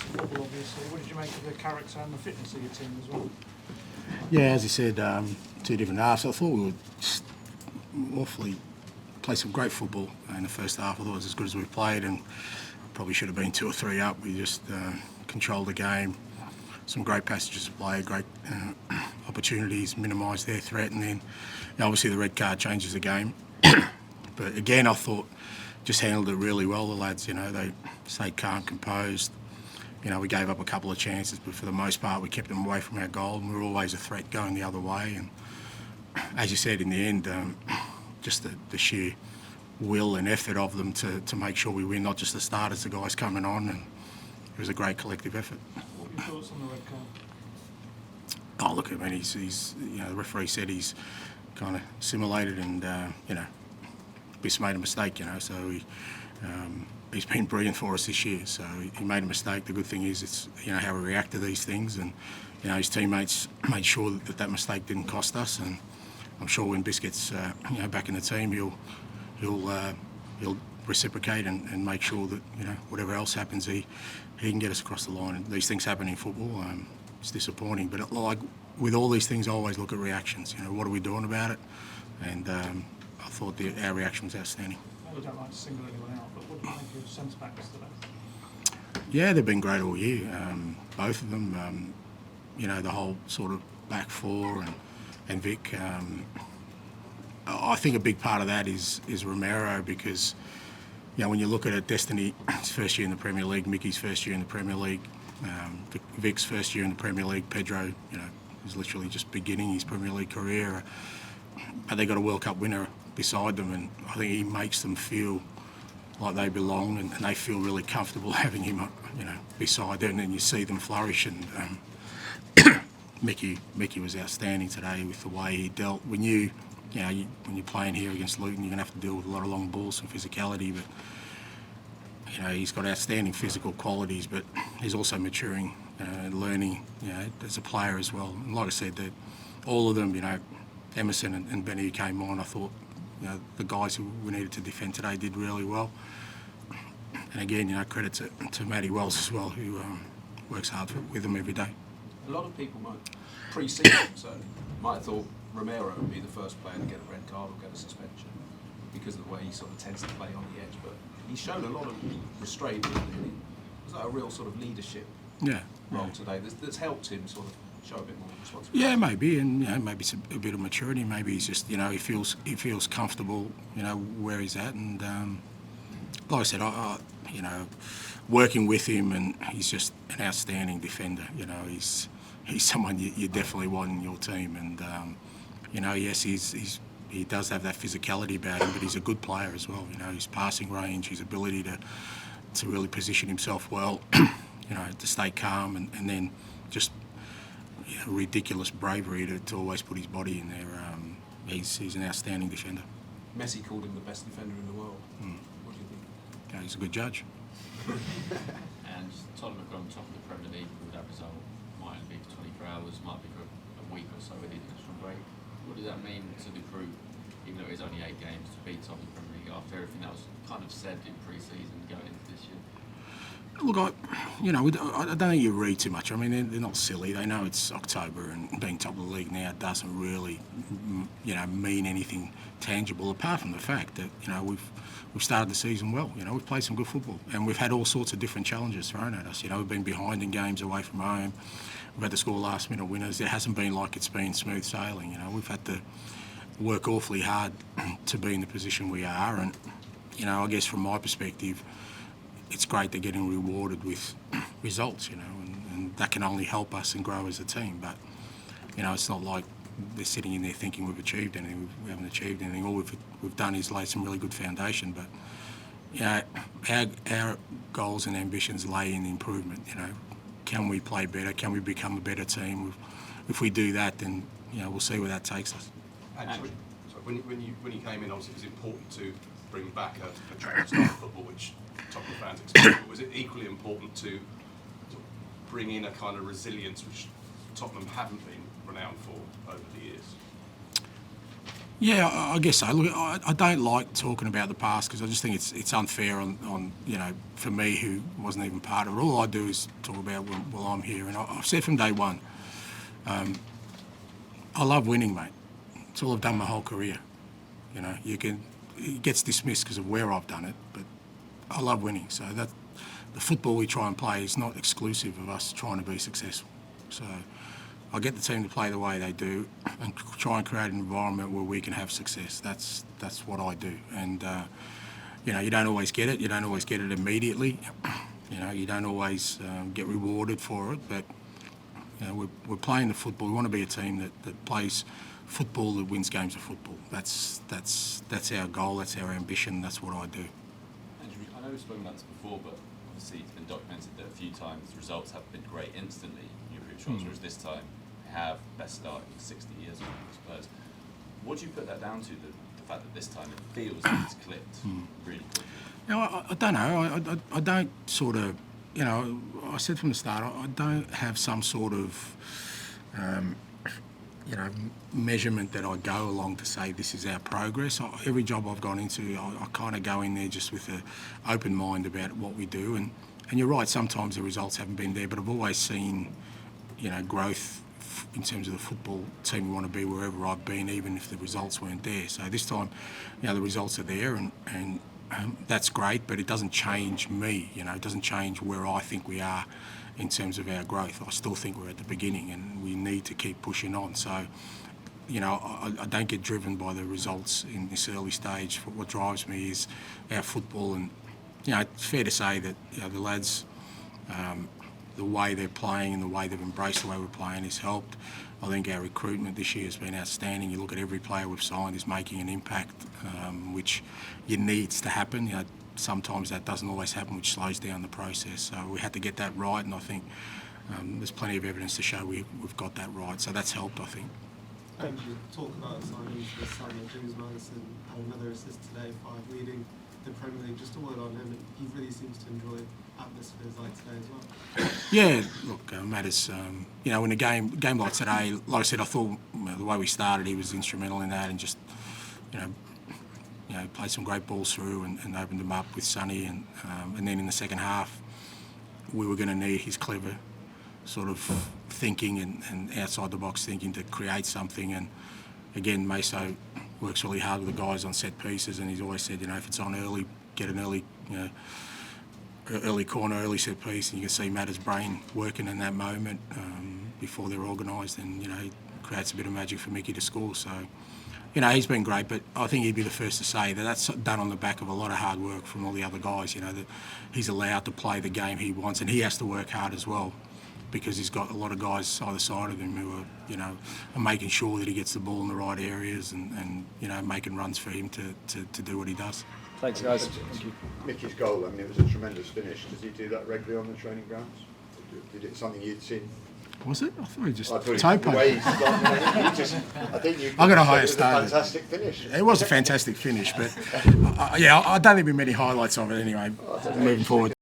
football, obviously. What did you make of the character and the fitness of your team as well? Yeah, as you said, two different halves. I thought we were just awfully played some great football in the first half. I thought it was as good as we played, and probably should have been 2 or 3 up. We just controlled the game. Some great passages of play, great opportunities, minimised their threat, and then obviously the red card changes the game. But again, I thought just handled it really well. The lads, they stayed calm, composed. We gave up a couple of chances, but for the most part, we kept them away from our goal, and we were always a threat going the other way. And as you said, in the end, just the sheer will and effort of them to make sure we win, not just the starters, the guys coming on, and it was a great collective effort. What were your thoughts on the red card? Oh, look, I mean, he's the referee said he's kind of simulated and, just made a mistake, so he's been brilliant for us this year. So he made a mistake. The good thing is it's, how we react to these things, and, his teammates made sure that mistake didn't cost us, and I'm sure when Bis gets, back in the team, he'll reciprocate and make sure that, whatever else happens, he can get us across the line. And these things happen in football. It's disappointing, but like with all these things, I always look at reactions. What are we doing about it? And I thought our reaction was outstanding. You don't like to single anyone out, but what do you think of centre backs today? Yeah, they've been great all year. Both of them. The whole sort of back four and Vic. I think a big part of that is Romero, because when you look at it, Destiny, his first year in the Premier League, Mickey's first year in the Premier League, Vic's first year in the Premier League, Pedro, is literally just beginning his Premier League career. But they got a World Cup winner beside them, and I think he makes them feel like they belong, and they feel really comfortable having him, beside them, and then you see them flourish. And Mickey was outstanding today with the way he dealt. When you're playing here against Luton, you're going to have to deal with a lot of long balls and physicality, but he's got outstanding physical qualities, but he's also maturing and learning, as a player as well. And like I said, that all of them, Emerson and Benny who came on, I thought, the guys who we needed to defend today did really well. And again, credit to Matty Wells as well, who works hard with them every day. A lot of people pre-season might have thought Romero would be the first player to get a red card or get a suspension because of the way he sort of tends to play on the edge. But he showed a lot of restraint. Was that a real sort of leadership role today that's helped him sort of show a bit more responsibility? Yeah, maybe, and maybe it's a bit of maturity. Maybe he's just he feels comfortable where he's at, and like I said, I working with him, and he's just an outstanding defender. He's someone you definitely want in your team, and yes, he does have that physicality about him, but he's a good player as well. His passing range, his ability to really position himself well, to stay calm, and then just ridiculous bravery to always put his body in there. He's an outstanding defender. Messi called him the best defender in the world. What do you think? Yeah, he's a good judge. And Tottenham have gone top of the Premier League with that result. Might be for 24 hours, might be for a week or so with the international break. What does that mean to the group, even though it's only 8 games, to be top of the Premier League after everything that was kind of said in pre-season going into this year? Look, I don't think you read too much. I mean, they're not silly. They know it's October, and being top of the league now doesn't really, mean anything tangible, apart from the fact that, we've started the season well. We've played some good football, and we've had all sorts of different challenges thrown at us. We've been behind in games away from home. We've had to score last-minute winners. It hasn't been like it's been smooth sailing. We've had to work awfully hard to be in the position we are, and, I guess from my perspective, it's great they're getting rewarded with results, and that can only help us and grow as a team. But, it's not like they're sitting in there thinking we've achieved anything. We haven't achieved anything. All we've done is lay some really good foundation. But, our goals and ambitions lay in improvement. Can we play better? Can we become a better team? If we do that, then, we'll see where that takes us. Actually, when you came in, obviously it was important to bring back a trend style of football, which Tottenham fans expect. But was it equally important to sort of bring in a kind of resilience which Tottenham haven't been renowned for over the years? Yeah, I guess so. Look, I don't like talking about the past because I just think it's unfair on for me who wasn't even part of it. All I do is talk about while I'm here, and I've said from day one, I love winning, mate. It's all I've done my whole career. It gets dismissed because of where I've done it, but I love winning. So that the football we try and play is not exclusive of us trying to be successful. So I get the team to play the way they do and try and create an environment where we can have success. That's what I do. And, you don't always get it. You don't always get it immediately. You don't always get rewarded for it. But, we're playing the football. We want to be a team that plays football, that wins games of football. That's our goal. That's our ambition. That's what I do. Andrew, I know we've spoken about this before, but obviously it's been documented that a few times the results have been great instantly in your group shots, whereas this time have best start in 60 years of players. What do you put that down to, the fact that this time it feels like it's clicked really quickly? I don't know. I don't sort of, I said from the start, I don't have some sort of, measurement that I go along to say this is our progress. Every job I've gone into, I kind of go in there just with an open mind about what we do. And you're right, sometimes the results haven't been there, but I've always seen, growth in terms of the football team we want to be wherever I've been, even if the results weren't there. So this time, the results are there, and that's great, but it doesn't change me. It doesn't change where I think we are in terms of our growth. I still think we're at the beginning, and we need to keep pushing on. So, I don't get driven by the results in this early stage. What drives me is our football, and it's fair to say that the lads. The way they're playing and the way they've embraced the way we're playing has helped. I think our recruitment this year has been outstanding. You look at every player we've signed is making an impact, which needs to happen. Sometimes that doesn't always happen, which slows down the process. So we had to get that right, and I think there's plenty of evidence to show we've got that right. So that's helped, I think. And you talk about signings this summer. James Maddison had another assist today, 5 leading the Premier League. Just a word on him, and he really seems to enjoy atmospheres like today as well. Yeah, look, Matt is, in a game like today, like I said, I thought the way we started, he was instrumental in that, and just, played some great balls through and opened them up with Sonny, and then in the second half, we were going to need his clever sort of thinking and outside the box thinking to create something. And again, Meso works really hard with the guys on set pieces, and he's always said, if it's on early, get an early, early corner, early set piece, and you can see Matt's brain working in that moment before they're organised, and it creates a bit of magic for Mickey to score. So, he's been great, but I think he'd be the first to say that that's done on the back of a lot of hard work from all the other guys. That he's allowed to play the game he wants, and he has to work hard as well, because he's got a lot of guys either side of him who are, are making sure that he gets the ball in the right areas and making runs for him to do what he does. Thanks, guys. Thank you. Mickey's goal, it was a tremendous finish. Does he do that regularly on the training grounds? Did it something you'd seen? Was it? I thought he just toe poked. I think you I got a higher it was standard. a fantastic finish. It was a fantastic finish, but I don't think we many highlights of it anyway, moving forward.